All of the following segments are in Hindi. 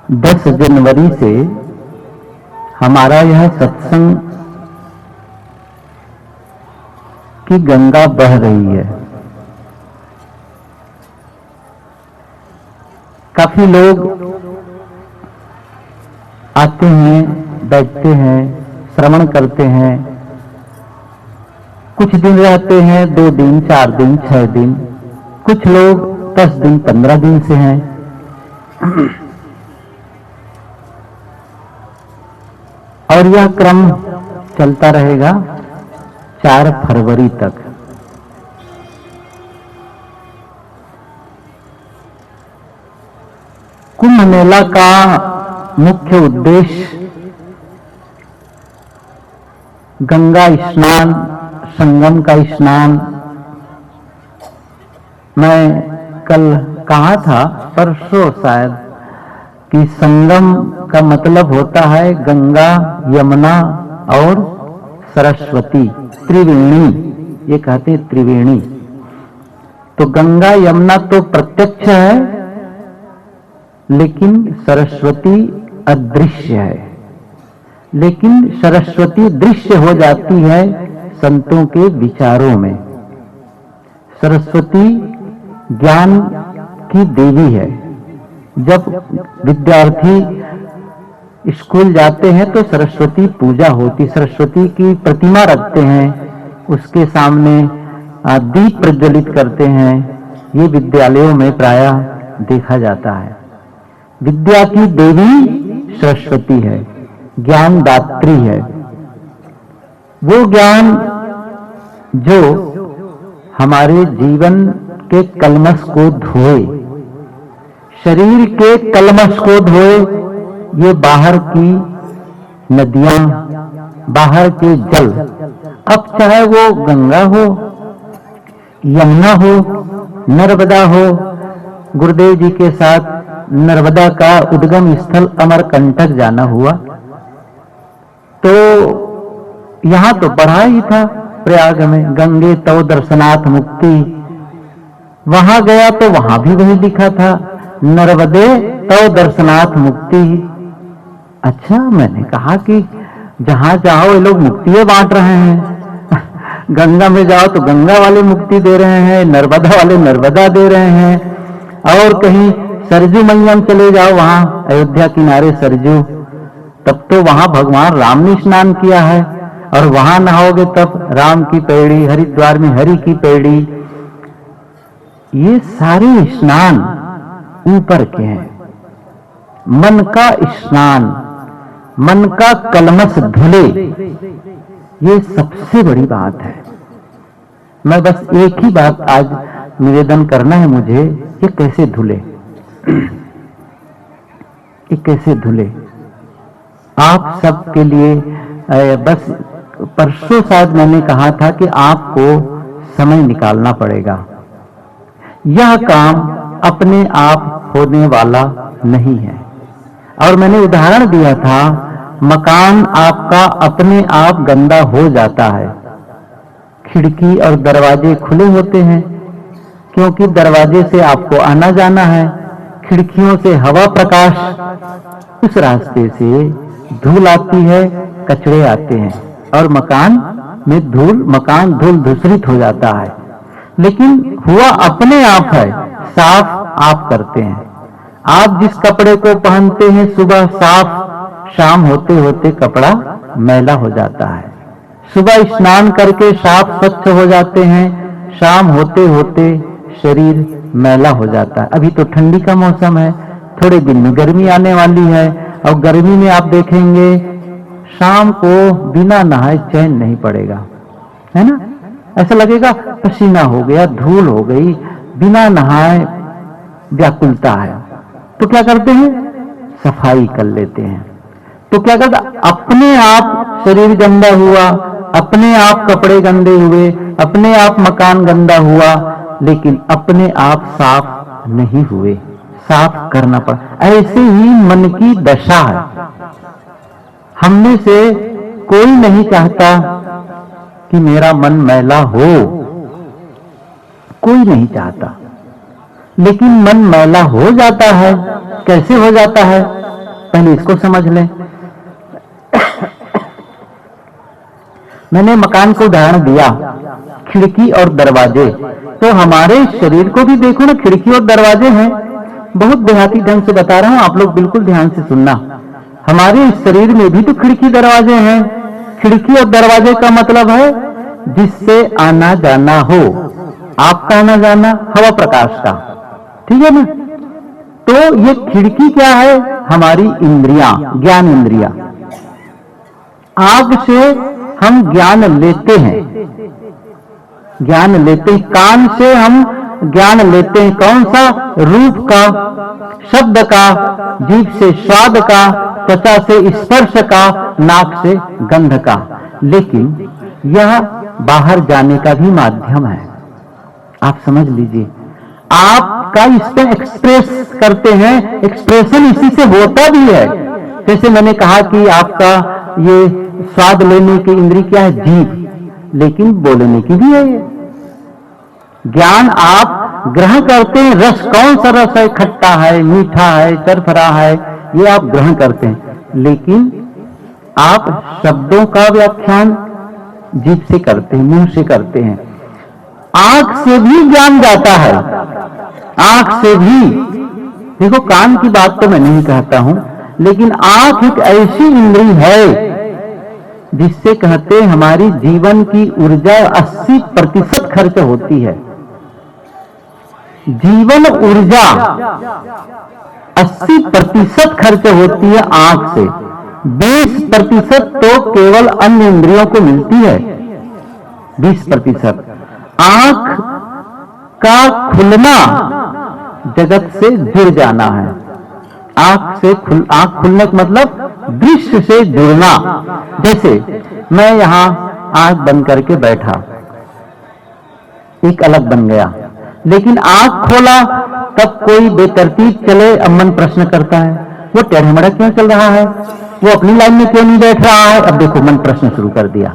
10 जनवरी से हमारा यह सत्संग की गंगा बह रही है। काफी लोग आते हैं, बैठते हैं, श्रवण करते हैं, कुछ दिन रहते हैं, 2 दिन, 4 दिन, 6 दिन, कुछ लोग 10 दिन, 15 दिन से हैं। और यह क्रम चलता रहेगा 4 फरवरी तक। कुंभ मेला का मुख्य उद्देश्य गंगा स्नान, संगम का स्नान। मैं कल कहा था, परसों शायद, कि संगम का मतलब होता है गंगा, यमुना और सरस्वती, त्रिवेणी। ये कहते हैं त्रिवेणी। तो गंगा यमुना तो प्रत्यक्ष है, लेकिन सरस्वती अदृश्य है। लेकिन सरस्वती दृश्य हो जाती है संतों के विचारों में। सरस्वती ज्ञान की देवी है। जब विद्यार्थी स्कूल जाते हैं तो सरस्वती पूजा होती, सरस्वती की प्रतिमा रखते हैं, उसके सामने दीप प्रज्वलित करते हैं। ये विद्यालयों में प्रायः देखा जाता है। विद्या की देवी सरस्वती है, ज्ञान दात्री है। वो ज्ञान जो हमारे जीवन के कलमश को धोए, शरीर के कलमश को धोए। ये बाहर की नदियां, बाहर के जल, अब चाहे वो गंगा हो, यमुना हो, नर्मदा हो। गुरुदेव जी के साथ नर्मदा का उद्गम स्थल अमरकंटक जाना हुआ, तो यहां तो पढ़ा ही था प्रयाग में, गंगे तव दर्शनाथ मुक्ति। वहां गया तो वहां भी वही लिखा था, नर्मदे तव दर्शनाथ मुक्ति। अच्छा, मैंने कहा कि जहां जाओ ये लोग मुक्ति बांट रहे हैं। गंगा में जाओ तो गंगा वाले मुक्ति दे रहे हैं, नर्मदा वाले नर्मदा दे रहे हैं। और कहीं सरजू मैयम चले जाओ, वहां अयोध्या किनारे सरजू, तब तो वहां भगवान राम ने स्नान किया है। और वहां नहाओगे तब राम की पैड़ी, हरिद्वार में हरि की पैड़ी। ये सारे स्नान ऊपर के हैं। मन का स्नान, मन का कलमश धुले, ये सबसे बड़ी बात है। मैं बस एक ही बात आज निवेदन करना है मुझे, ये कैसे धुले, ये कैसे धुले। आप सबके लिए बस परसों शायद मैंने कहा था कि आपको समय निकालना पड़ेगा। यह काम अपने आप होने वाला नहीं है। और मैंने उदाहरण दिया था, मकान आपका अपने आप गंदा हो जाता है। खिड़की और दरवाजे खुले होते हैं, क्योंकि दरवाजे से आपको आना जाना है, खिड़कियों से हवा प्रकाश, उस रास्ते से धूल आती है, कचरे आते हैं, और मकान में धूल, मकान धूल धूसरित हो जाता है। लेकिन हुआ अपने आप है, साफ आप करते हैं। आप जिस कपड़े को पहनते हैं सुबह साफ, शाम होते होते कपड़ा मैला हो जाता है। सुबह स्नान करके साफ स्वच्छ हो जाते हैं, शाम होते होते शरीर मैला हो जाता है। अभी तो ठंडी का मौसम है, थोड़े दिन में गर्मी आने वाली है, और गर्मी में आप देखेंगे शाम को बिना नहाए चैन नहीं पड़ेगा, है ना। ऐसा लगेगा पसीना हो गया, धूल हो गई, बिना नहाए व्याकुलता है। तो क्या करते हैं, सफाई कर लेते हैं। तो क्या करता, अपने आप शरीर गंदा हुआ, अपने आप कपड़े गंदे हुए, अपने आप मकान गंदा हुआ, लेकिन अपने आप साफ नहीं हुए, साफ करना पड़ा। ऐसे ही मन की दशा है। हमने से कोई नहीं चाहता कि मेरा मन मैला हो, कोई नहीं चाहता, लेकिन मन मैला हो जाता है। कैसे हो जाता है? पहले इसको समझ लें। मैंने मकान को उदाहरण दिया, खिड़की और दरवाजे। तो हमारे शरीर को भी देखो ना, खिड़की और दरवाजे हैं। बहुत देहाती ढंग से बता रहा हूं, आप लोग बिल्कुल ध्यान से सुनना। हमारे शरीर में भी तो खिड़की दरवाजे हैं। खिड़की और दरवाजे का मतलब है जिससे आना जाना हो, आपका आना जाना, हवा प्रकाश का, ठीक है ना। तो ये खिड़की क्या है? हमारी इंद्रियां, ज्ञान इंद्रियां। आंख से हम ज्ञान लेते हैं, ज्ञान लेते हैं। कान से हम ज्ञान लेते हैं, कौन सा? रूप का, शब्द का, जीभ से स्वाद का, त्वचा से स्पर्श का, नाक से गंध का। लेकिन यह बाहर जाने का भी माध्यम है, आप समझ लीजिए। आपका इस पे एक्सप्रेस करते हैं, एक्सप्रेशन इसी से होता भी है। जैसे मैंने कहा कि आपका ये स्वाद लेने की इंद्री क्या है? जीभ, लेकिन बोलने की भी है ये। ज्ञान आप ग्रहण करते हैं, रस कौन सा रस है? खट्टा है, मीठा है, चरफरा है, ये आप ग्रहण करते हैं। लेकिन आप शब्दों का व्याख्यान जीभ से करते हैं, मुंह से करते हैं। आंख से भी ज्ञान जाता है, आंख से भी। देखो, कान की बात तो मैं नहीं कहता हूं, लेकिन आंख एक ऐसी इंद्री है जिससे कहते हमारी जीवन की ऊर्जा 80% खर्च होती है। जीवन ऊर्जा 80% खर्च होती है आंख से। 20% तो केवल अन्य इंद्रियों को मिलती है। 20% आंख का खुलना जगत से जुड़ जाना है। आंख खुलने का मतलब दृश्य से जुड़ना। जैसे मैं यहां आंख बंद करके बैठा, एक अलग बन गया, लेकिन आंख खोला तब कोई बेतरतीब चले, अमन प्रश्न करता है, वो टेढ़ा मेढ़ा क्यों चल रहा है, वो अपनी लाइन में क्यों नहीं बैठ रहा है। अब देखो, मन प्रश्न शुरू कर दिया।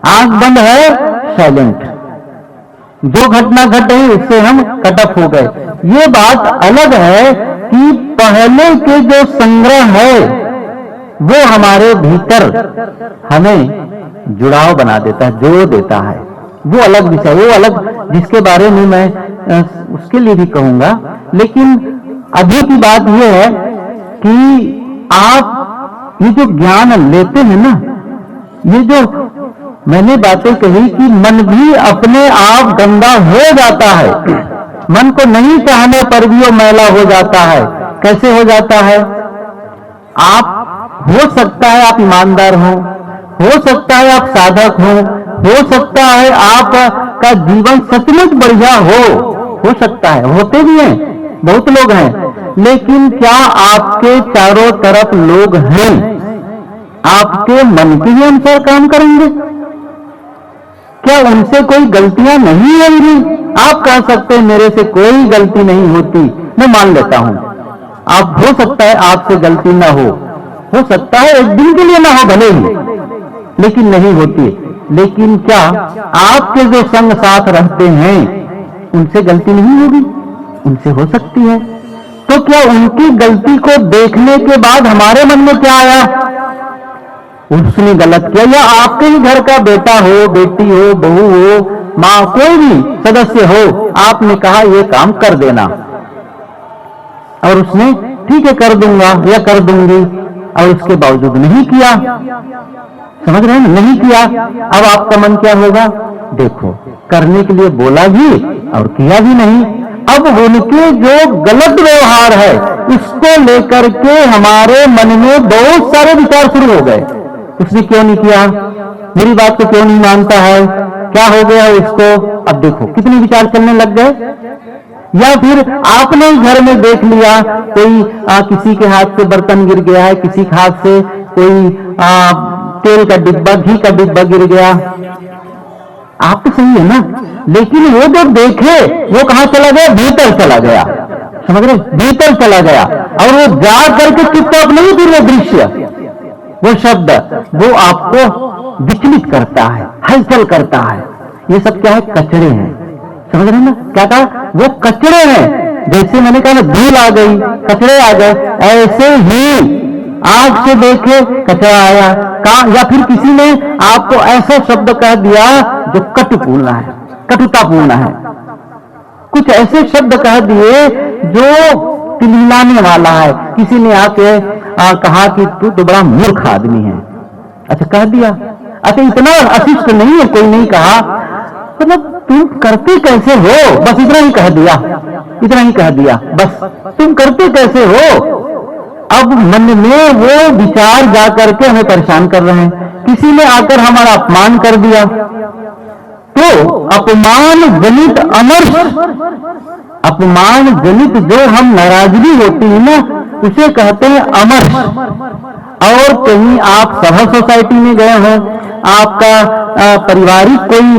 आंख बंद है, साइलेंट, जो घटना घट रही उससे हम कटअप हो गए। ये बात अलग है कि पहले के जो संग्रह है वो हमारे भीतर हमें जुड़ाव बना देता है, जोड़ देता है। वो अलग विषय, वो अलग, जिसके बारे में मैं उसके लिए भी कहूंगा। लेकिन अभी की बात यह है कि आप ये जो ज्ञान लेते हैं ना, ये जो मैंने बातें कही कि मन भी अपने आप गंदा हो जाता है, मन को नहीं चाहने पर भी वो मैला हो जाता है। कैसे हो जाता है? आप हो सकता है आप ईमानदार हो सकता है आप साधक हो सकता है आपका जीवन सचमुच बढ़िया हो सकता है, होते भी हैं, बहुत लोग हैं। लेकिन क्या आपके चारों तरफ लोग हैं आपके मन के ही अनुसार काम करेंगे? क्या उनसे कोई गलतियां नहीं होंगी? आप कह सकते हैं मेरे से कोई गलती नहीं होती, मैं मान लेता हूं। आप हो सकता है आपसे गलती ना हो सकता है एक दिन के लिए ना हो भले ही, लेकिन नहीं होती। लेकिन क्या आपके जो संग साथ रहते हैं उनसे गलती नहीं होगी? उनसे हो सकती है। तो क्या उनकी गलती को देखने के बाद हमारे मन में क्या आया? उसने गलत किया। या आपके ही घर का बेटा हो, बेटी हो, बहू हो, मां, कोई भी सदस्य हो, आपने कहा ये काम कर देना, और उसने ठीक है कर दूंगा या कर दूंगी, और उसके बावजूद नहीं किया। समझ रहे हैं? नहीं किया। अब आपका मन क्या होगा? देखो, करने के लिए बोला भी और किया भी नहीं। अब उनके जो गलत व्यवहार है उसको लेकर के हमारे मन में बहुत सारे विचार शुरू हो गए। उसने क्यों नहीं किया? मेरी बात को क्यों नहीं मानता है? क्या हो गया उसको? अब देखो कितने विचार चलने लग गए। या फिर आपने घर में देख लिया कोई किसी के हाथ से बर्तन गिर गया है, किसी के हाथ से कोई तेल का डिब्बा, घी का डिब्बा गिर गया। आप तो सही है ना, लेकिन वो जब देखे वो कहां चला गया? भीतर चला गया। समझ रहे? भीतर चला गया, और वो जा करके चुपचाप नहीं, फिर वो दृश्य, वो शब्द, वो आपको विचलित करता है, हलचल करता है। ये सब क्या है? कचरे हैं। समझ रहे हैं ना? क्या कहा? वो कचरे हैं। जैसे मैंने कहा ना, धूल आ गई, कचरे आ गए, ऐसे ही आंख से देखे कचरा आया, या फिर किसी ने आपको ऐसा शब्द कह दिया जो कटुपूर्ण है, कटुतापूर्ण है, कुछ ऐसे शब्द कह दिए जो तिलमिलाने वाला है। किसी ने आके कहा कि तू तो बड़ा मूर्ख आदमी है, अच्छा कह दिया, अच्छा इतना अशिष्ट नहीं है, कोई नहीं कहा, मतलब तुम करते कैसे हो, बस इतना ही कह दिया, इतना ही कह दिया, बस तुम करते कैसे हो। अब मन में वो विचार जा करके हमें परेशान कर रहे हैं। किसी ने आकर हमारा अपमान कर दिया तो अपमान जनित अमर्ष, अपमान जनित जो हम नाराजगी होती है ना, उसे कहते हैं अमर्ष। और कहीं आप सभा सोसाइटी में गए हो, आपका पारिवारिक कोई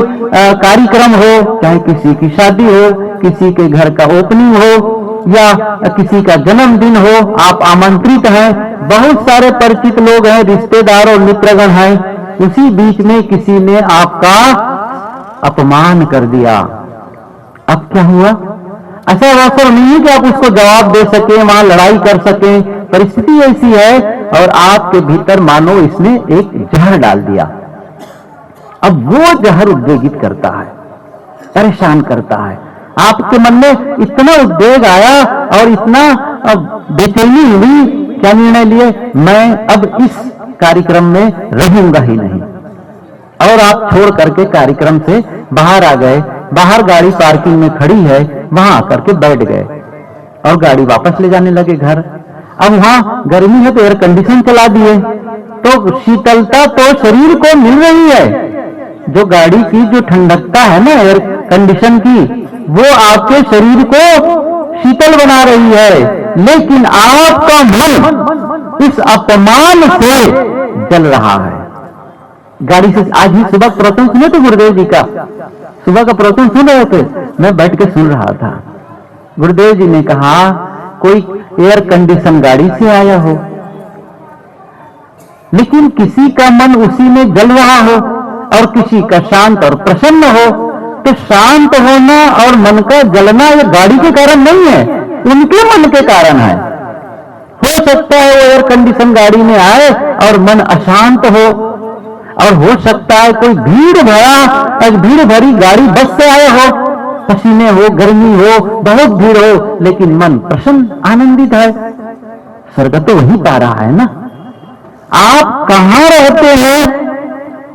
कार्यक्रम हो, चाहे किसी की शादी हो, किसी के घर का ओपनिंग हो या किसी का जन्मदिन हो, आप आमंत्रित हैं, बहुत सारे परिचित लोग हैं, रिश्तेदार और मित्रगण हैं, उसी बीच में किसी ने आपका अपमान कर दिया। अब क्या हुआ? ऐसा अवसर नहीं है कि आप उसको जवाब दे सके, वहां लड़ाई कर सके, परिस्थिति ऐसी है और आपके भीतर मानो इसने एक जहर डाल दिया। अब वो जहर उद्वेगित करता है, परेशान करता है, आपके मन में इतना उद्वेग आया और इतना बेचैनी हुई, क्या निर्णय लिए, मैं अब इस कार्यक्रम में रहूंगा ही नहीं, और आप छोड़ करके कार्यक्रम से बाहर आ गए। बाहर गाड़ी पार्किंग में खड़ी है, वहां आकर के बैठ गए और गाड़ी वापस ले जाने लगे घर। अब वहां गर्मी है तो एयर कंडीशन चला दिए, तो शीतलता तो शरीर को मिल रही है, जो गाड़ी की जो ठंडकता है ना एयर कंडीशन की, वो आपके शरीर को शीतल बना रही है, लेकिन आपका मन इस अपमान से जल रहा है। गाड़ी से आज ही सुबह प्रवचन सुने थे गुरुदेव जी का, सुबह का प्रवचन सुन रहे थे, मैं बैठ के सुन रहा था। गुरुदेव जी ने कहा कोई एयर कंडीशन गाड़ी से आया हो, लेकिन किसी का मन उसी में जल रहा हो और किसी का शांत और प्रसन्न हो, तो शांत होना और मन का जलना ये गाड़ी के कारण नहीं है, उनके मन के कारण है। हो सकता है वो एयर कंडीशन गाड़ी में आए और मन अशांत हो, और हो सकता है कोई भीड़ भरी गाड़ी बस से आए हो, पसीने हो, गर्मी हो, बहुत भीड़ हो, लेकिन मन प्रसन्न आनंदित है। स्वर्ग तो वही पा रहा है ना। आप कहां रहते हैं,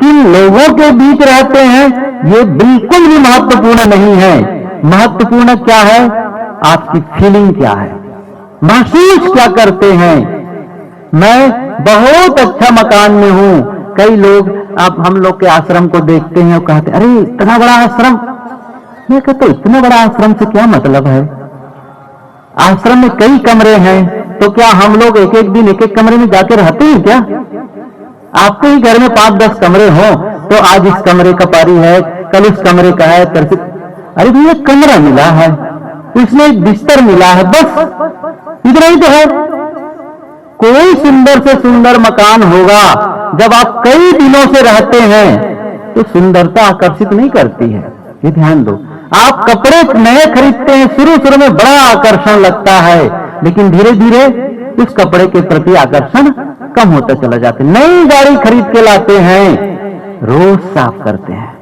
किन लोगों के बीच रहते हैं, ये बिल्कुल भी महत्वपूर्ण नहीं है। महत्वपूर्ण क्या है, आपकी फीलिंग क्या है, महसूस क्या करते हैं। मैं बहुत अच्छा मकान में हूं। कई लोग आप हम लोग के आश्रम को देखते हैं और कहते हैं अरे इतना बड़ा आश्रम। मैं कहता हूं इतना बड़ा आश्रम से क्या मतलब है, आश्रम में कई कमरे हैं, तो क्या हम लोग एक एक दिन एक एक कमरे में जाके रहते हैं क्या? आपके ही घर में 5-10 कमरे हो, तो आज इस कमरे का पारी है, कल उस कमरे का है, अरे भैया कमरा मिला है, उसमें एक बिस्तर मिला है, बस इतना ही तो है। कोई सुंदर से सुंदर मकान होगा, जब आप कई दिनों से रहते हैं तो सुंदरता आकर्षित नहीं करती है, ये ध्यान दो। आप कपड़े नए खरीदते हैं, शुरू में बड़ा आकर्षण लगता है, लेकिन धीरे धीरे उस कपड़े के प्रति आकर्षण कम होता चला जाता है। नई गाड़ी खरीद के लाते हैं, रोज साफ करते हैं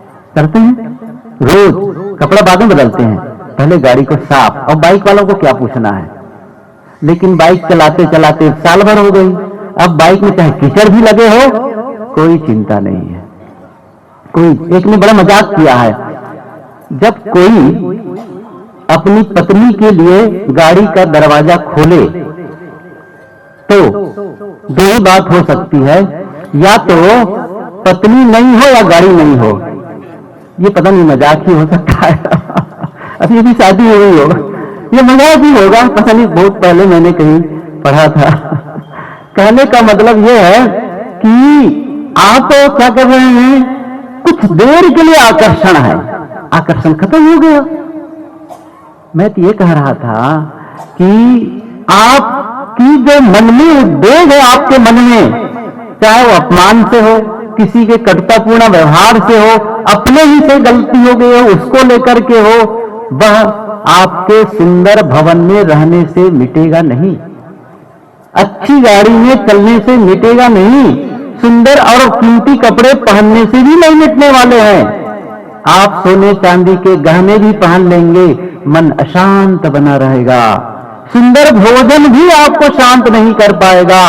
रोज, कपड़ा बाद में बदलते हैं, पहले गाड़ी को साफ। और बाइक वालों को क्या पूछना है, लेकिन बाइक चलाते चलाते साल भर हो गई, अब बाइक में चाहे कीचड़ भी लगे हो कोई चिंता नहीं है। कोई एक ने बड़ा मजाक किया है, जब कोई अपनी पत्नी के लिए गाड़ी का दरवाजा खोले तो दो ही बात हो सकती है, या तो पत्नी नहीं हो या गाड़ी नहीं हो। ये पता नहीं मजाक ही हो सकता है अभी भी शादी हो गई हो, ये मजाक ही होगा, पता नहीं, बहुत पहले मैंने कहीं पढ़ा था कहने का मतलब यह है कि आप क्या कर रहे हैं, कुछ देर के लिए आकर्षण है, आकर्षण खत्म हो गया। मैं तो ये कह रहा था कि आपकी जो मन में उद्वेग है, आपके मन में, चाहे वो अपमान से हो, किसी के कटुतापूर्ण व्यवहार से हो, अपने ही से गलती हो गई हो उसको लेकर के हो, वह आपके सुंदर भवन में रहने से मिटेगा नहीं। अच्छी गाड़ी में चलने से मिटेगा नहीं, सुंदर और कीमती कपड़े पहनने से भी नहीं मिटने वाले हैं। आप सोने चांदी के गहने भी पहन लेंगे, मन अशांत बना रहेगा। सुंदर भोजन भी आपको शांत नहीं कर पाएगा।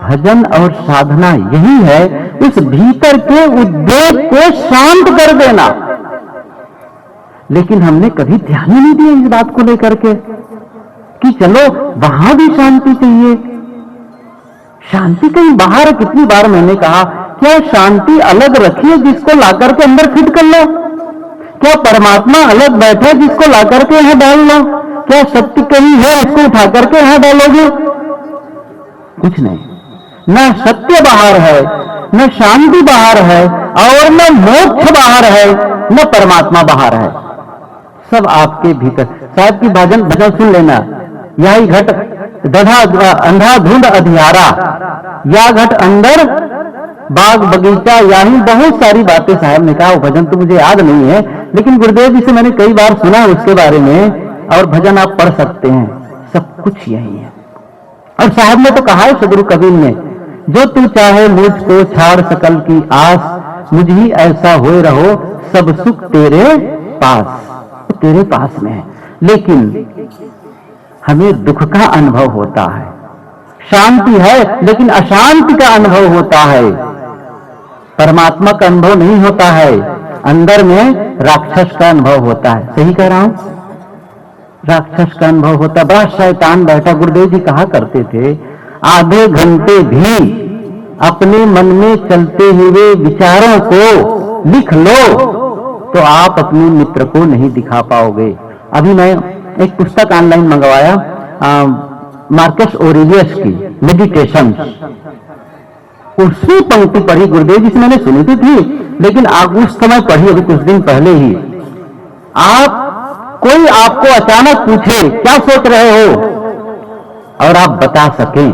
भजन और साधना यही है, उस भीतर के उद्वेग को शांत कर देना। लेकिन हमने कभी ध्यान ही नहीं दिया इस बात को लेकर के कि चलो वहां भी शांति चाहिए। शांति कहीं बाहर है। कितनी बार मैंने कहा, क्या शांति अलग रखिए जिसको लाकर के अंदर फिट कर लो? क्या परमात्मा अलग बैठे जिसको लाकर के यहां डाल लो? क्या शक्ति कहीं है उसको उठा करके यहां डालोगे? कुछ नहीं। न सत्य बाहर है, न शांति बाहर है, और न मोक्ष बाहर है, न परमात्मा बाहर है। सब आपके भीतर। साहब की भजन सुन लेना, यही घट गधा अंधाधुंध अधियारा, या घट अंदर बाग बगीचा, यानी बहुत सारी बातें साहब ने कहा। वो भजन तो मुझे याद नहीं है, लेकिन गुरुदेव जी से मैंने कई बार सुना उसके बारे में, और भजन आप पढ़ सकते हैं। सब कुछ यही है। और साहब ने तो कहा है सदगुरु कबीर ने, जो तू चाहे मुझको छाड़ सकल की आस, मुझ ही ऐसा होए रहो सब सुख तेरे पास। तेरे पास में है, लेकिन हमें दुख का अनुभव होता है। शांति है लेकिन अशांति का अनुभव होता है। परमात्मा का अनुभव नहीं होता है, अंदर में राक्षस का अनुभव होता है। सही कह रहा हूं? राक्षस का अनुभव होता है। बड़ा शैतान बैठा। गुरुदेव जी कहा करते थे, आधे घंटे भी अपने मन में चलते हुए विचारों को लिख लो तो आप अपने मित्र को नहीं दिखा पाओगे। अभी मैं एक पुस्तक ऑनलाइन मंगवाया, मार्कस ऑरेलियस की मेडिटेशन। उसकी पंक्ति पढ़ी गुरुदेव जी से, मैंने सुनी थी लेकिन उस समय पढ़ी अभी कुछ दिन पहले ही। कोई आपको अचानक पूछे क्या सोच रहे हो, और आप बता सकें,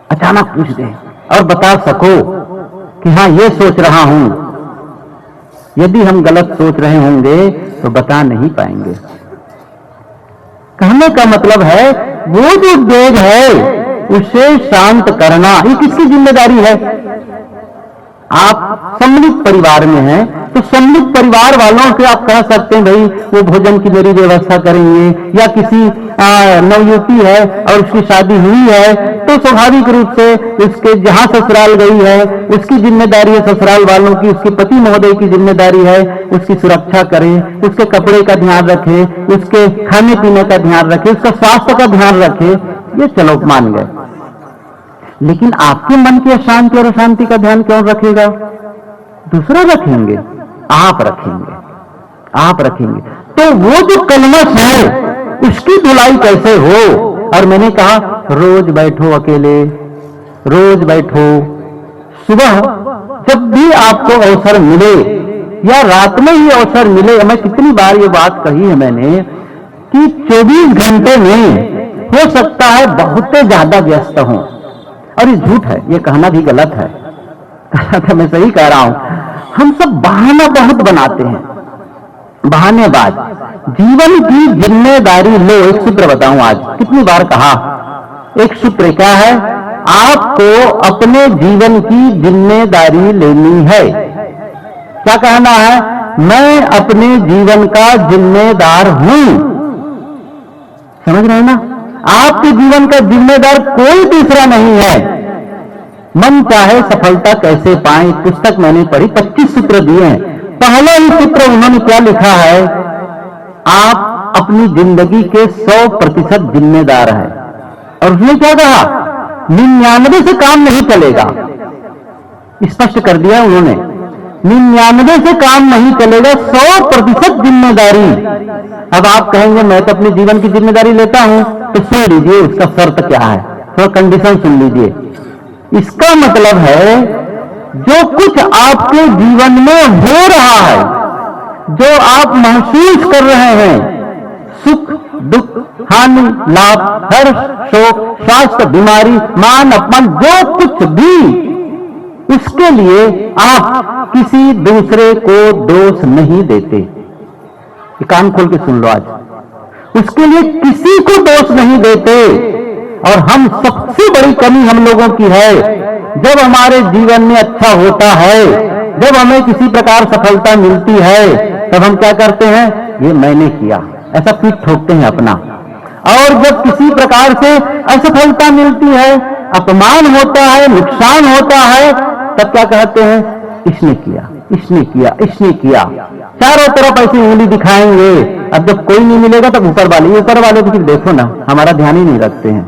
अचानक पूछ दे और बता सको कि हाँ ये सोच रहा हूं। यदि हम गलत सोच रहे होंगे तो बता नहीं पाएंगे। कहने का मतलब है, वो जो वेग है उसे शांत करना, ये किसकी जिम्मेदारी है? आप सम्मिलित परिवार में हैं तो सम्मिलित परिवार वालों से आप कह सकते हैं भाई वो भोजन की मेरी व्यवस्था करेंगे, या किसी नवयुवती है और उसकी शादी हुई है तो स्वाभाविक रूप से उसके जहां ससुराल गई है उसकी जिम्मेदारी है, ससुराल वालों की, उसके पति महोदय की जिम्मेदारी है उसकी सुरक्षा करें, उसके कपड़े का ध्यान रखे, उसके खाने पीने का ध्यान रखे, उसका स्वास्थ्य का ध्यान रखे। ये चलो मान गए, लेकिन आपके मन की अशांति और अशांति का ध्यान कौन रखेगा? दूसरा रखेंगे, आप रखेंगे, आप रखेंगे। तो वो जो कलमश है उसकी धुलाई कैसे हो? और मैंने कहा रोज बैठो अकेले, रोज बैठो, सुबह जब भी आपको अवसर मिले या रात में ही अवसर मिले। मैं कितनी बार ये बात कही है मैंने कि 24 घंटे में हो सकता है बहुत ज्यादा व्यस्त हों, और ये झूठ है, ये कहना भी गलत है। मैं सही कह रहा हूं। हम सब बहाना बहुत बनाते हैं, बहानेबाज। जीवन की जिम्मेदारी लो। एक सूत्र बताऊं आज, कितनी बार कहा, एक सूत्र क्या है? आपको अपने जीवन की जिम्मेदारी लेनी है। क्या कहना है? मैं अपने जीवन का जिम्मेदार हूं। समझ रहे हैं ना? आपके जीवन का जिम्मेदार कोई दूसरा नहीं है। मन चाहे सफलता कैसे पाए, पुस्तक मैंने पढ़ी, 25 सूत्र दिए हैं। पहले ही सूत्र उन्होंने क्या लिखा है? आप अपनी जिंदगी के 100% जिम्मेदार है। और उसने क्या कहा? 99 से काम नहीं चलेगा। स्पष्ट कर दिया उन्होंने, 99 से काम नहीं चलेगा, 100% जिम्मेदारी। अब आप कहेंगे मैं तो अपने जीवन की जिम्मेदारी लेता हूं, तो सुन लीजिए उसका शर्त क्या है, थोड़ा कंडीशन सुन लीजिए। इसका मतलब है जो कुछ आपके जीवन में हो रहा है, जो आप महसूस कर रहे हैं, सुख दुख हानि लाभ हर्ष शोक स्वास्थ्य बीमारी मान अपमान, जो कुछ भी, उसके लिए आप किसी दूसरे को दोष नहीं देते। कान खोल के सुन लो आज, उसके लिए किसी को दोष नहीं देते। और हम सबसे बड़ी कमी हम लोगों की है, जब हमारे जीवन में अच्छा होता है, जब हमें किसी प्रकार सफलता मिलती है, तब हम क्या करते हैं, ये मैंने किया, ऐसा पीठ ठोकते हैं अपना। और जब किसी प्रकार से असफलता मिलती है, अपमान होता है, नुकसान होता है, तब क्या कहते हैं, इसने किया, इसने किया, इसने किया, चारों तरफ ऐसी उंगली दिखाएंगे। अब जब कोई नहीं मिलेगा तब ऊपर वाले तो देखो ना, हमारा ध्यान ही नहीं रखते हैं।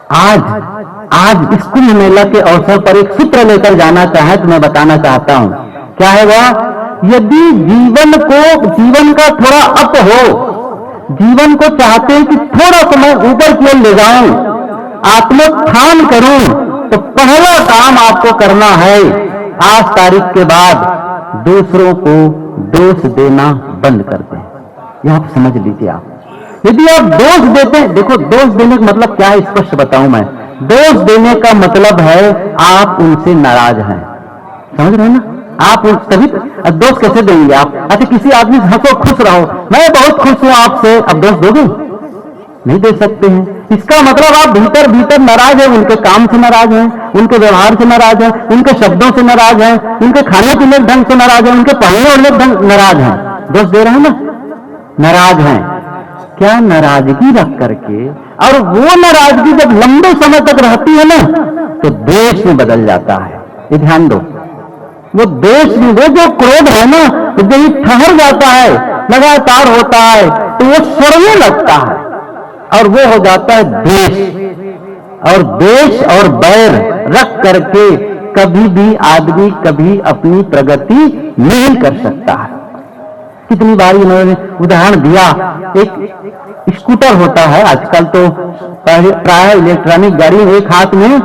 आज इस कुंभ मेला के अवसर पर एक सूत्र लेकर जाना चाहे तो मैं बताना चाहता हूं, क्या है वह, यदि जीवन का थोड़ा अप हो, जीवन को चाहते हैं कि थोड़ा सा मैं ऊपर की ओर ले जाऊं, आत्मोत्थान करूं, तो पहला काम आपको करना है, आज तारीख के बाद दूसरों को दोष देना बंद कर दें। यह आप समझ लीजिए। आप यदि आप दोष देते हैं, देखो दोष देने का मतलब क्या है, स्पष्ट बताऊं मैं, दोष देने का मतलब है आप उनसे नाराज हैं, समझ रहे हैं ना, आप तभी दोष कैसे देंगे आप, अच्छा किसी आदमी से हंसो खुश रहो, मैं बहुत खुश हूं आपसे, अब दोष दोगे, नहीं दे सकते हैं। इसका मतलब आप भीतर भीतर नाराज हैं, उनके काम से नाराज हैं, उनके व्यवहार से नाराज हैं, उनके शब्दों से नाराज हैं, उनके खाने पीने के ढंग से नाराज हैं, उनके पहनने ओढ़ने के ढंग नाराज हैं, दोष दे रहे हैं ना, नाराज हैं। क्या नाराजगी रख करके, और वो नाराजगी जब लंबे समय तक रहती है ना, तो द्वेष में बदल जाता है। ये ध्यान दो, वो द्वेष में, वो जो क्रोध है ना, जब ये ठहर जाता है, लगातार होता है, तो वो सड़ने लगता है, और वो हो जाता है द्वेष। और द्वेष और बैर रख करके कभी भी आदमी कभी अपनी प्रगति नहीं कर सकता है। कितनी बार इन्होंने उदाहरण दिया, एक स्कूटर होता है आजकल तो प्राय इलेक्ट्रॉनिक गाड़ी, एक हाथ में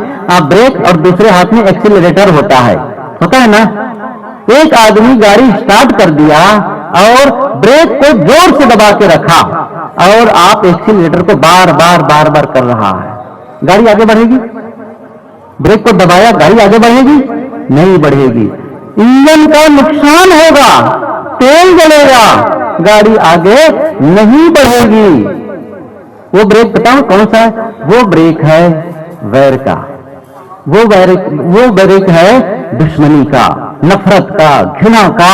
ब्रेक और दूसरे हाथ में एक्सीलरेटर होता है ना। एक आदमी गाड़ी स्टार्ट कर दिया और ब्रेक को जोर से दबा के रखा, और आप एक्सीलरेटर को बार बार कर रहा है, गाड़ी आगे बढ़ेगी? ब्रेक को दबाया, गाड़ी आगे बढ़ेगी? नहीं बढ़ेगी। इंजन का नुकसान होगा, तेल जलेगा, गाड़ी आगे नहीं बढ़ेगी। वो ब्रेक बताओ कौन सा है? वो ब्रेक है वैर का, वो ब्रेक है दुश्मनी का, नफरत का, घृणा का।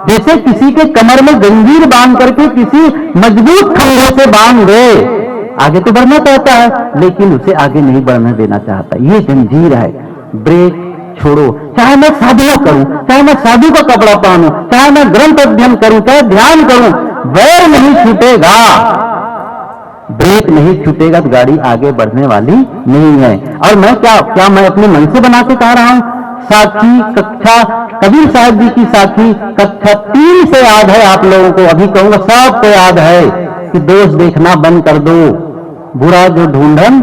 जैसे किसी के कमर में जंजीर बांध करके किसी मजबूत खंभे से बांध दे, आगे तो बढ़ना चाहता है लेकिन उसे आगे नहीं बढ़ने देना चाहता, ये जंजीर है। ब्रेक छोड़ो, चाहे मैं साधना करूं, चाहे मैं साधु का कपड़ा पहनूं, चाहे मैं ग्रंथ अध्ययन करूं, चाहे ध्यान करूं, वैर नहीं छूटेगा, ब्रेक नहीं छूटेगा तो गाड़ी आगे बढ़ने वाली नहीं है। और मैं क्या मैं अपने मन से बना के कह रहा हूं? साखी कक्षा, कबीर साहब जी की साखी कक्षा 3 से याद है आप लोगों को, अभी कहूंगा सबको याद है कि दोष देखना बंद कर दो, बुरा जो ढूंढन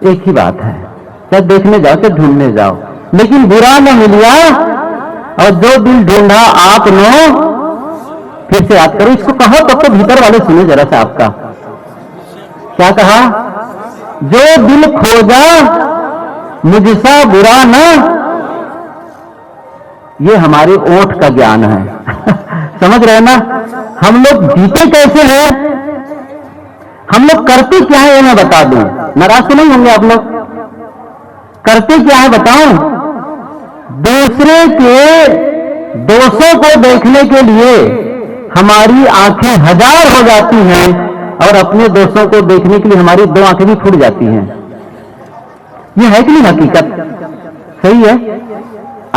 एक ही बात है, चाहे देखने जाओ चाहे ढूंढने जाओ, लेकिन बुरा न मिलिया और जो दिल ढूंढा आपने, फिर से याद करो इसको, कहो तब तो भीतर वाले सुने जरा सा आपका क्या कहा, जो दिल खोजा मुझसा बुरा न, ये हमारे ओठ का ज्ञान है समझ रहे ना। हम लोग जीते कैसे हैं, हम लोग करते क्या है ये मैं बता दूं, नाराज तो नहीं होंगे आप लोग। करते क्या है बताऊं? दूसरे के दोषों को देखने के लिए हमारी आंखें 1000 हो जाती हैं और अपने दोषों को देखने के लिए हमारी 2 आंखें भी फूट जाती हैं। ये है कि नहीं हकीकत? सही है।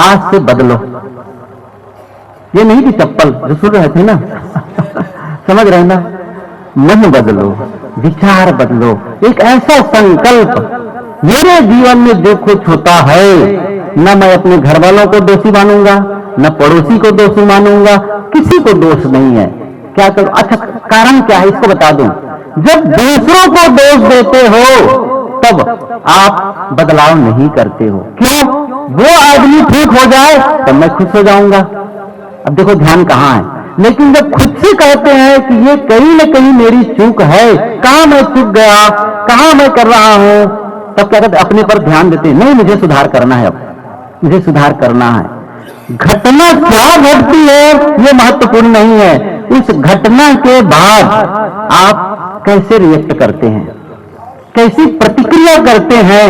आज से बदलो, ये नहीं कि चप्पल जो सुन रहे थे ना समझ रहे ना, मन बदलो, विचार बदलो, एक ऐसा संकल्प, मेरे जीवन में जो कुछ होता है न मैं अपने घर वालों को दोषी मानूंगा, न पड़ोसी को दोषी मानूंगा, किसी को दोष नहीं है। क्या करूं? अच्छा कारण क्या है इसको बता दूं। जब दूसरों को दोष देते हो तब आप बदलाव नहीं करते हो। क्यों? वो आदमी ठीक हो जाए तब मैं खुश हो जाऊंगा। अब देखो ध्यान कहां है। लेकिन जब खुद से कहते हैं कि ये कहीं न कहीं मेरी चूक है, कहां मैं चूक गया, कहां मैं कर रहा हूं, तब क्या कहते अपने पर ध्यान देते हैं, नहीं मुझे सुधार करना है, अब मुझे सुधार करना है। घटना क्या घटती है ये महत्वपूर्ण नहीं है, उस घटना के बाद आप कैसे रिएक्ट करते हैं, कैसी प्रतिक्रिया करते हैं,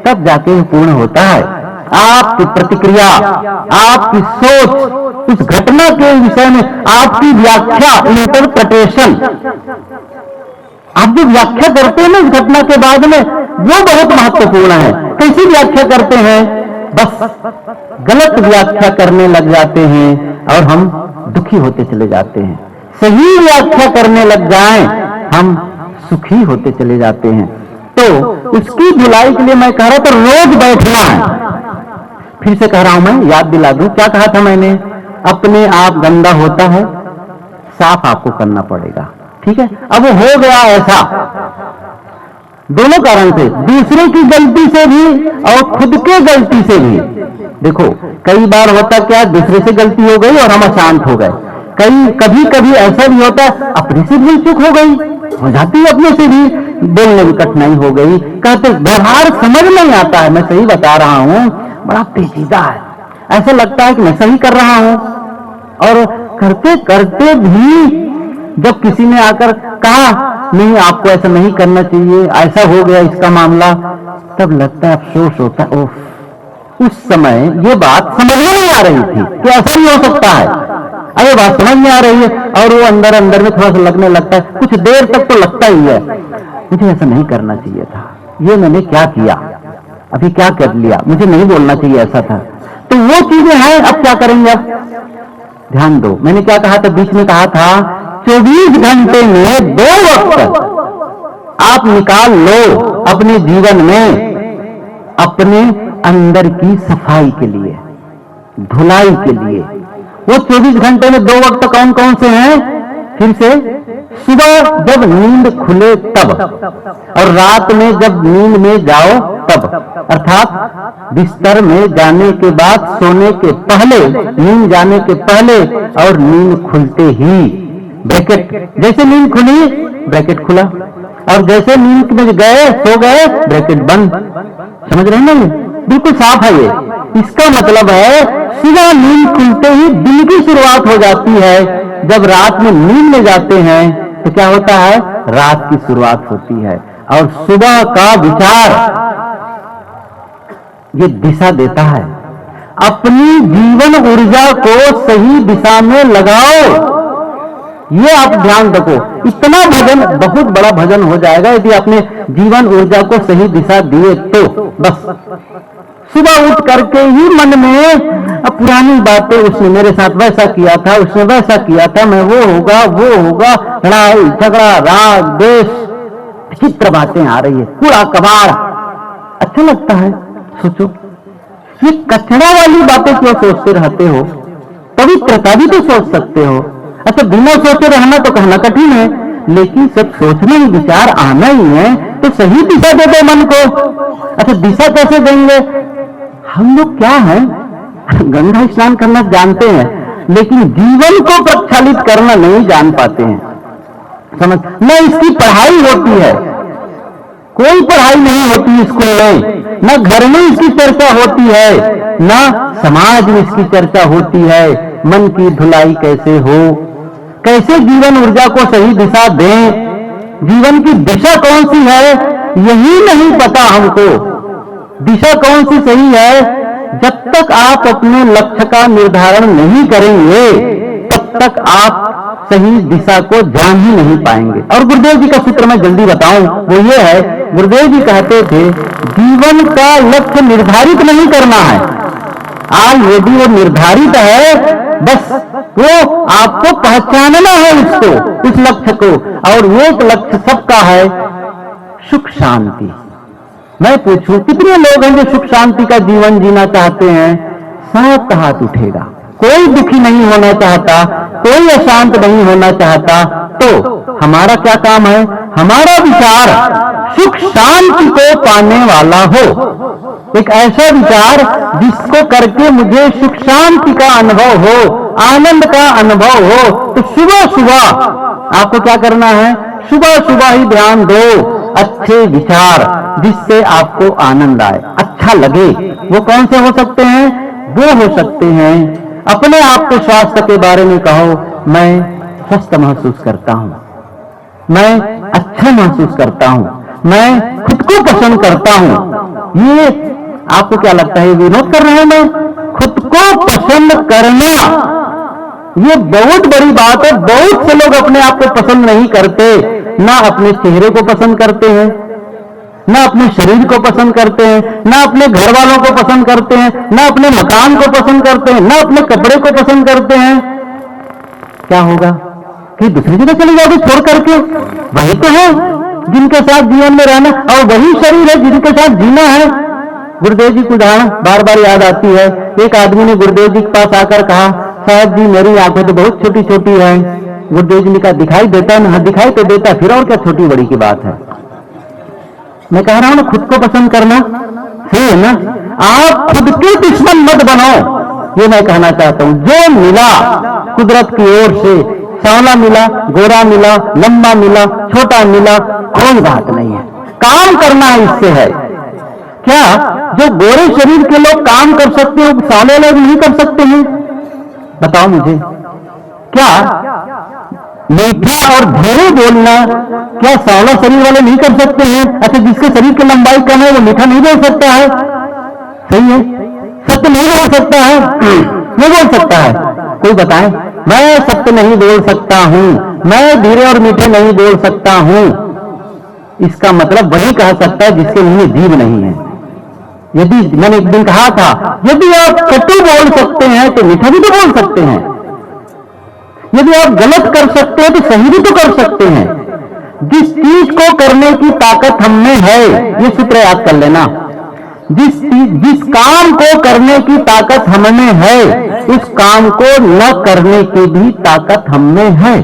तब जाके पूर्ण होता है। आपकी प्रतिक्रिया, आपकी सोच उस घटना के विषय में, आपकी व्याख्या, इंटरप्रिटेशन, आप जो व्याख्या करते हैं ना उस घटना के बाद में, वो बहुत महत्वपूर्ण है। कैसी व्याख्या करते हैं? बस गलत व्याख्या करने लग जाते हैं और हम दुखी होते चले जाते हैं। सही व्याख्या करने लग जाएं, हम सुखी होते चले जाते हैं। तो उसकी धुलाई के लिए मैं कह रहा था रोज बैठना है। फिर से कह रहा हूं, मैं याद दिला दूं, क्या कहा था मैंने? अपने आप गंदा होता है, साफ आपको करना पड़ेगा, ठीक है? अब हो गया ऐसा दोनों कारण से, दूसरे की गलती से भी और खुद के गलती से भी। देखो कई बार होता क्या, दूसरे से गलती हो गई और हम अशांत हो गए। कभी कभी ऐसा भी होता है अपने से भूल चूक हो गई, हो जाती है, अपने से भी बोलने में कठिनाई हो गई। कहते व्यवहार समझ नहीं आता है, मैं सही बता रहा हूं, बड़ा पेचीदा है। ऐसा लगता है कि मैं सही कर रहा हूं और करते करते भी जब किसी ने आकर कहा नहीं आपको ऐसा नहीं करना चाहिए, ऐसा हो गया इसका मामला, तब लगता है अफसोस होता है, ओह उस समय ये बात समझ में नहीं आ रही थी कि ऐसा ही हो सकता है, अरे बात समझ में आ रही है और वो अंदर अंदर में थोड़ा सा लगने लगता है, कुछ देर तक तो लगता ही है मुझे ऐसा नहीं करना चाहिए था, ये मैंने क्या किया, अभी क्या कर लिया, मुझे नहीं बोलना चाहिए ऐसा था। तो वो चीजें हैं, अब क्या करेंगे? अब ध्यान दो, मैंने क्या कहा था, बीच में कहा था 24 घंटे में 2 वक्त आप निकाल लो अपने जीवन में, अपने अंदर की सफाई के लिए, धुलाई के लिए। वो 24 घंटे में 2 वक्त कौन कौन से हैं? फिर से, सुबह जब नींद खुले तब, और रात में जब नींद में जाओ तब, अर्थात बिस्तर में जाने के बाद, सोने के पहले, नींद जाने के पहले और नींद खुलते ही, ब्रैकेट, जैसे नींद खुली ब्रैकेट खुला, और जैसे नींद में गए सो गए ब्रैकेट बंद। समझ रहे हैं ना? बिल्कुल साफ है ये। इसका मतलब है सुबह नींद खुलते ही दिन की शुरुआत हो जाती है। जब रात में नींद में जाते हैं तो क्या होता है? रात की शुरुआत होती है। और सुबह का विचार ये दिशा देता है। अपनी जीवन ऊर्जा को सही दिशा में लगाओ, ये आप ध्यान रखो। इतना भजन, बहुत बड़ा भजन हो जाएगा यदि अपने जीवन ऊर्जा को सही दिशा दिए तो। बस सुबह उठ करके ही मन में पुरानी बातें, उसने मेरे साथ वैसा किया था, उसने वैसा किया था, मैं वो होगा, लड़ाई झगड़ा, राग द्वेष, विचित्र बातें आ रही है, कूड़ा कबाड़। अच्छा लगता है? सोचो, ये कचरा वाली बातें क्यों सोचते रहते हो? पवित्रता भी तो सोच सकते हो। अच्छा, बिना सोचे रहना तो कहना कठिन है, लेकिन सब सोचने में विचार आना ही है, तो सही दिशा दे दो मन को। अच्छा, दिशा कैसे देंगे? हम लोग क्या है, गंगा स्नान करना जानते हैं, लेकिन जीवन को प्रक्षालित करना नहीं जान पाते हैं। समझ न इसकी पढ़ाई होती है, कोई पढ़ाई नहीं होती स्कूल में, न घर में इसकी चर्चा होती है, न समाज में इसकी चर्चा होती है। मन की धुलाई कैसे हो, कैसे जीवन ऊर्जा को सही दिशा दें, जीवन की दिशा कौन सी है यही नहीं पता हमको। दिशा कौन सी सही है, जब तक आप अपने लक्ष्य का निर्धारण नहीं करेंगे तब तक आप सही दिशा को जान ही नहीं पाएंगे। और गुरुदेव जी का सूत्र मैं जल्दी बताऊं, वो ये है, गुरुदेव जी कहते थे जीवन का लक्ष्य निर्धारित नहीं करना है, ऑलरेडी वो निर्धारित है, बस वो आपको पहचानना है उसको, उस लक्ष्य को। और एक लक्ष्य सबका है, सुख शांति। मैं पूछूं कितने लोग हैं जो सुख शांति का जीवन जीना चाहते हैं? सबका हाथ उठेगा। कोई दुखी नहीं होना चाहता, कोई अशांत नहीं होना चाहता। तो हमारा क्या काम है? हमारा विचार सुख शांति को पाने वाला हो, एक ऐसा विचार जिसको करके मुझे सुख शांति का अनुभव हो, आनंद का अनुभव हो। तो सुबह सुबह आपको क्या करना है? सुबह सुबह ही ध्यान दो अच्छे विचार जिससे आपको आनंद आए, अच्छा लगे। वो कौन से हो सकते हैं? वो हो सकते हैं। अपने आप के स्वास्थ्य के बारे में कहो, मैं स्वस्थ महसूस करता हूं, मैं अच्छा महसूस करता हूं, मैं खुद को पसंद करता हूं। ये आपको क्या लगता है, विनोद कर रहा हूं मैं? खुद को पसंद करना ये बहुत बड़ी बात है। बहुत से लोग अपने आप को पसंद नहीं करते, ना अपने चेहरे को पसंद करते हैं, ना अपने शरीर को पसंद करते हैं, ना अपने घर वालों को पसंद करते हैं, ना अपने मकान को पसंद करते हैं, ना अपने कपड़े को पसंद करते हैं। क्या होगा कि दूसरी जगह चले जाओगे छोड़ करके? वही तो है जिनके साथ जीवन में रहना, और वही शरीर है जिनके साथ जीना है। गुरुदेव जी की उदाहरण बार बार याद आती है। एक आदमी ने गुरुदेव जी के पास आकर कहा, साहब जी मेरी आंखें तो बहुत छोटी छोटी हैं। गुरुदेव जी ने कहा, दिखाई देता है ना? दिखाई तो देता, फिर और क्या छोटी बड़ी की बात है। मैं कह रहा हूं ना, खुद को पसंद करना सही है ना। आप खुद के दुश्मन मत बनो, ये मैं कहना चाहता हूं। जो मिला कुदरत की ओर से, सांवला मिला, गोरा मिला, लंबा मिला, छोटा मिला, कोई बात नहीं है। काम करना इससे है। क्या जो गोरे शरीर के लोग काम कर सकते हैं, सांवले लोग नहीं कर सकते हैं? बताओ मुझे। क्या मीठा और धीरे बोलना क्या सांवला शरीर वाले नहीं कर सकते हैं? अच्छा, जिसके शरीर की लंबाई कम है वो मीठा नहीं बोल सकता है? सही है, सत्य नहीं बोल सकता है? नहीं बोल सकता है। कोई बताए, मैं सत्य नहीं बोल सकता हूं, मैं धीरे और मीठे नहीं बोल सकता हूं। इसका मतलब वही कह सकता है जिसके मुंह में जीभ नहीं है। यदि मैंने एक दिन कहा था, यदि आप कटु बोल सकते हैं तो मीठा भी तो बोल सकते हैं। यदि आप गलत कर सकते हैं तो सही भी तो कर सकते हैं। जिस चीज को करने की ताकत हम में है, ये सूत्र याद कर लेना। जिस काम को करने की ताकत हम में है, उस काम को न करने की भी ताकत हम में है।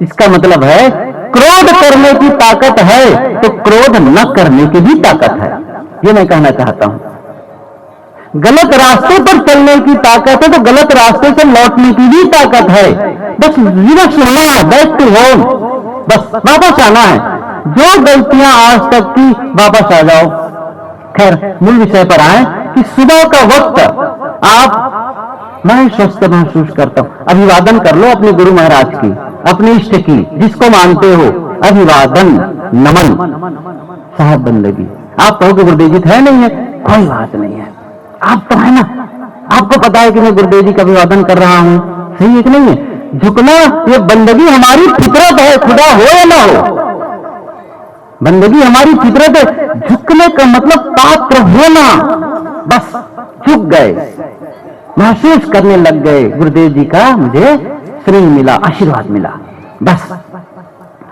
इसका मतलब है, क्रोध करने की ताकत है तो क्रोध न करने की भी ताकत है। ये मैं कहना चाहता हूं। गलत रास्ते पर चलने की ताकत है तो गलत रास्ते से लौटने की भी ताकत है। बस रिवर्स होना है, बैक टू होम, बस वापस आना है। जो गलतियां आज तक की, वापस आ जाओ। खैर, मूल विषय पर आए कि सुबह का वक्त आप, मैं स्वस्थ महसूस करता हूं, अभिवादन कर लो अपने गुरु महाराज की, अपने इष्ट की, जिसको मानते हो। अभिवादन, नमन, साहब बंदगी। आप कहोगे गुरुदेव जी है नहीं है, कोई बात नहीं है। आप तो है ना, आपको पता है कि मैं गुरुदेव जी का अभिवादन कर रहा हूं, सही है कि नहीं है? झुकना ये बंदगी हमारी फितरत है, खुदा हो या ना हो, बंदगी हमारी फितरत है। झुकने का मतलब पात्र होना। बस झुक गए, महसूस करने लग गए, गुरुदेव जी का मुझे स्नेह मिला, आशीर्वाद मिला, बस।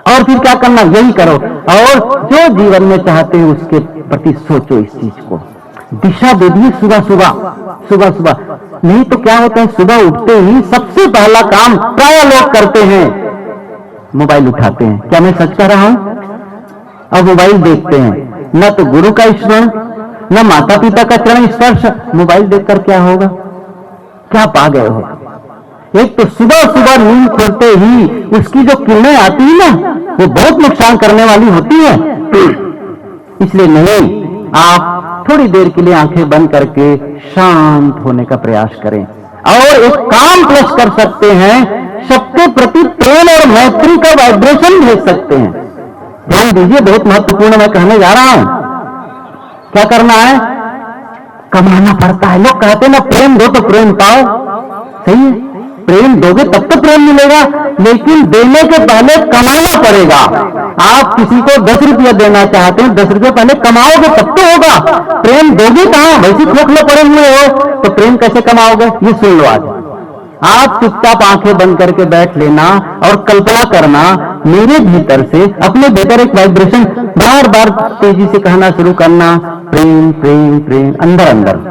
और फिर क्या करना, यही करो। और जो जीवन में चाहते हो उसके प्रति सोचो, इस चीज को दिशा दे दी। सुबह सुबह नहीं तो क्या होता है, सुबह उठते ही सबसे पहला काम प्राय लोग करते हैं, मोबाइल उठाते हैं। क्या मैं सच कह रहा हूं? अब मोबाइल देखते हैं, न तो गुरु का स्मरण, न माता पिता का चरण स्पर्श। मोबाइल देखकर क्या होगा, क्या पा गए हो? एक तो सुबह सुबह नींद खुलते ही उसकी जो किरणें आती है ना, वो बहुत नुकसान करने वाली होती है। इसलिए नहीं, आप थोड़ी देर के लिए आंखें बंद करके शांत होने का प्रयास करें। और एक काम प्लस कर सकते हैं, सबके प्रति प्रेम और मैत्री का वाइब्रेशन भेज सकते हैं। ध्यान दीजिए, बहुत महत्वपूर्ण मैं कहने जा रहा हूं। क्या करना है, कमाना पड़ता है। लोग कहते हैं ना, प्रेम दो तो प्रेम पाओ। सही है, प्रेम दोगे तब तो प्रेम मिलेगा, लेकिन देने के पहले कमाना पड़ेगा। आप किसी को 10 रुपया देना चाहते हैं, 10 रुपये पहले कमाओगे तब तो होगा। प्रेम दोगे कहां, वैसे खोखले पड़े हुए हो तो प्रेम कैसे कमाओगे? ये सुन लो आज। आप चुपचाप आंखें बंद करके बैठ लेना और कल्पना करना, मेरे भीतर से अपने भीतर एक वाइब्रेशन बार बार तेजी से कहना शुरू करना, प्रेम प्रेम प्रेम, अंदर अंदर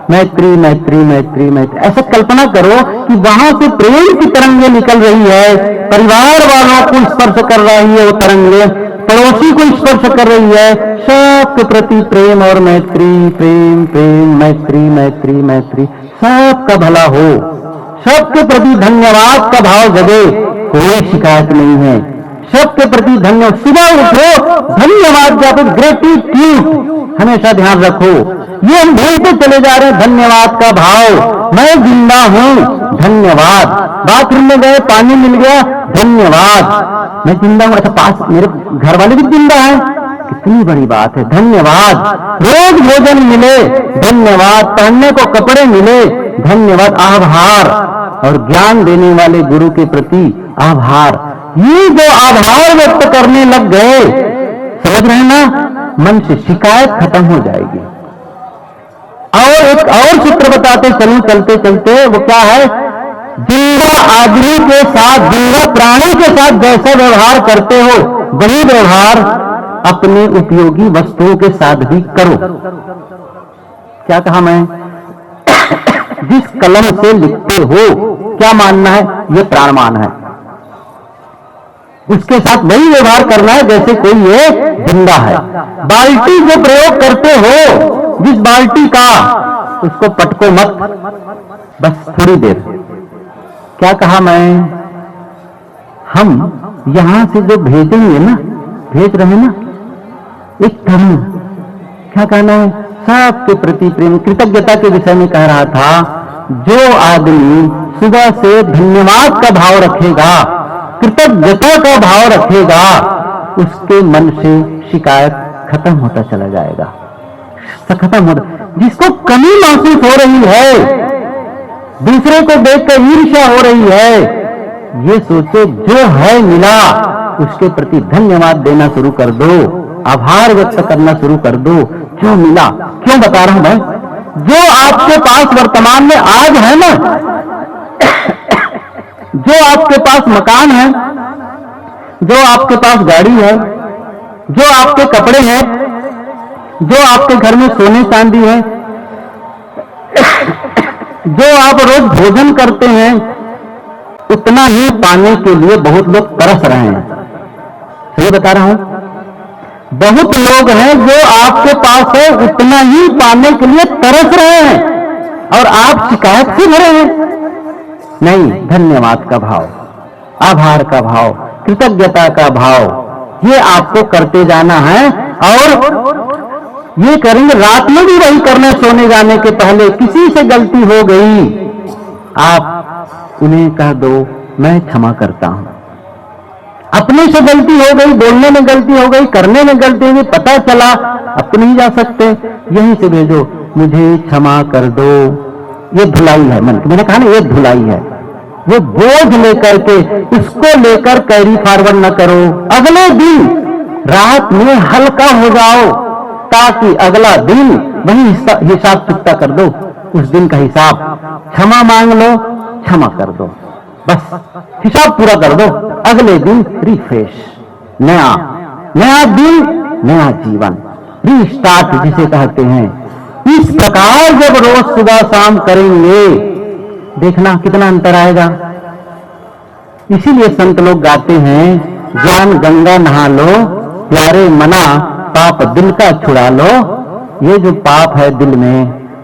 मैत्री मैत्री मैत्री मैत्री। ऐसा कल्पना करो कि वहां से प्रेम की तरंगें निकल रही है, परिवार वालों को स्पर्श कर रही है वो तरंगें, पड़ोसी को स्पर्श कर रही है। सबके प्रति प्रेम और मैत्री, प्रेम प्रेम मैत्री मैत्री मैत्री, सबका भला हो, सबके प्रति धन्यवाद का भाव जगे, कोई शिकायत नहीं है। सबके प्रति धन्यवाद। सुबह उठो धन्यवाद ज्ञापित, ग्रेटिट्यूड हमेशा ध्यान रखो। ये हम भूलते चले जा रहे हैं, धन्यवाद का भाव। मैं जिंदा हूं, धन्यवाद। बाथरूम में गए, पानी मिल गया, धन्यवाद। मैं जिंदा हूं, अच्छा पास मेरे घर वाले भी जिंदा हैं, कितनी बड़ी बात है, धन्यवाद। रोज भोजन मिले, धन्यवाद। पहनने को कपड़े मिले, धन्यवाद, आभार। और ज्ञान देने वाले गुरु के प्रति आभार। ये जो आभार व्यक्त करने लग गए, समझ रहे हैं ना, मन से शिकायत खत्म हो जाएगी। और एक और सूत्र बताते चलूं चलते चलते, वो क्या है, जिंदा आदमी के साथ, जिंदा प्राणी के साथ जैसा व्यवहार करते हो वही व्यवहार अपने उपयोगी वस्तुओं के साथ भी करो। क्या कहा मैं, जिस कलम से लिखते हो, क्या मानना है, ये प्राणमान है, उसके साथ वही व्यवहार करना है जैसे कोई ये जिंदा है। बाल्टी जो प्रयोग करते हो, जिस बाल्टी का, उसको पटको मत, बस थोड़ी देर। क्या कहा मैं, हम यहां से जो भेजेंगे ना, भेज रहे ना, एक धर्म, क्या कहना है, सबके प्रति प्रेम, कृतज्ञता के विषय में कह रहा था। जो आदमी सुबह से धन्यवाद का भाव रखेगा, कृतज्ञता का भाव रखेगा, उसके मन से शिकायत खत्म होता चला जाएगा, खत्म होता। जिसको कमी महसूस हो रही है, दूसरे को देखकर ईर्ष्या हो रही है, ये सोचो जो है मिला, उसके प्रति धन्यवाद देना शुरू कर दो, आभार व्यक्त करना शुरू कर दो। जो मिला, क्यों बता रहा हूं मैं, जो आपके पास वर्तमान में आज है ना, जो आपके पास मकान है, जो आपके पास गाड़ी है, जो आपके कपड़े हैं, जो आपके घर में सोने चांदी है, जो आप रोज भोजन करते हैं, उतना ही पाने के लिए बहुत लोग तरस रहे हैं। सही बता रहा हूं, बहुत लोग हैं जो आपके पास है, उतना ही पाने के लिए तरस रहे हैं, और आप शिकायत से भरे हैं। नहीं, धन्यवाद का भाव, आभार का भाव, कृतज्ञता का भाव, ये आपको करते जाना है। और ये करेंगे, रात में भी वही करना, सोने जाने के पहले। किसी से गलती हो गई, आप उन्हें कह दो मैं क्षमा करता हूं। अपने से गलती हो गई, बोलने में गलती हो गई, करने में गलती हो गई, पता चला, अब तो नहीं जा सकते, यहीं से भेजो, मुझे क्षमा कर दो। ये धुलाई है मन की, मैंने कहा ना, ये धुलाई है। वो बोझ लेकर के, उसको लेकर कैरी फॉरवर्ड न करो। अगले दिन रात में हल्का हो जाओ, ताकि अगला दिन वही हिसाब चुकता कर दो, उस दिन का हिसाब। क्षमा मांग लो, क्षमा कर दो, बस हिसाब पूरा कर दो। अगले दिन रिफ्रेश, नया नया दिन, नया जीवन, रीस्टार्ट जिसे कहते हैं। इस प्रकार जब रोज सुबह शाम करेंगे, देखना कितना अंतर आएगा। इसीलिए संत लोग गाते हैं, ज्ञान गंगा नहा लो, प्यारे मना पाप दिल का छुड़ा लो। ये जो पाप है दिल में,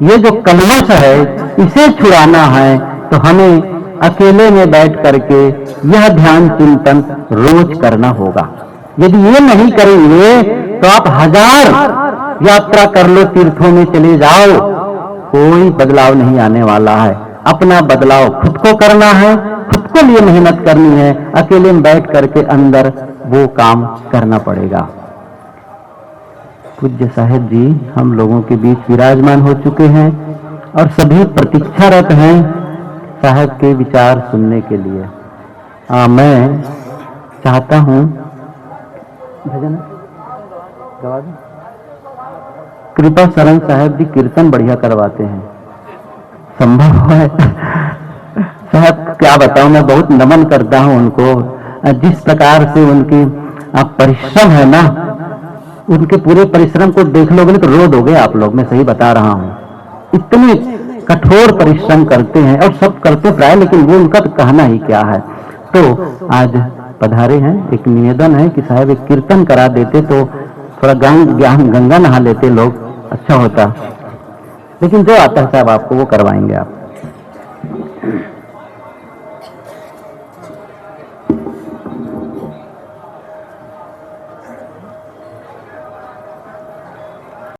ये जो कलमश है, इसे छुड़ाना है तो हमें अकेले में बैठ करके यह ध्यान चिंतन रोज करना होगा। यदि ये नहीं करेंगे तो आप 1000 यात्रा कर लो, तीर्थों में चले जाओ, कोई बदलाव नहीं आने वाला है। अपना बदलाव खुद को करना है, खुद को लिए मेहनत करनी है। अकेले में बैठ करके अंदर वो काम करना पड़ेगा। पूज्य साहेब जी हम लोगों के बीच विराजमान हो चुके हैं और सभी प्रतीक्षारत हैं साहब के विचार सुनने के लिए। मैं चाहता हूं, भजन गवा दूं? कृपा शरण साहब जी कीर्तन बढ़िया करवाते हैं, संभव है साहब क्या बताऊं, मैं बहुत नमन करता हूं उनको। जिस प्रकार से उनकी परिश्रम है ना, उनके पूरे परिश्रम को देख लोगे तो रो दोगे आप लोग, मैं सही बता रहा हूं। इतने कठोर परिश्रम करते हैं और सब करते प्राय, लेकिन वो उनका तो कहना ही क्या है। तो आज पधारे हैं, एक निवेदन है कि साहब एक कीर्तन करा देते तो थोड़ा गंगा नहा लेते लोग, अच्छा होता। लेकिन जो आता है साहब आपको वो करवाएंगे आप।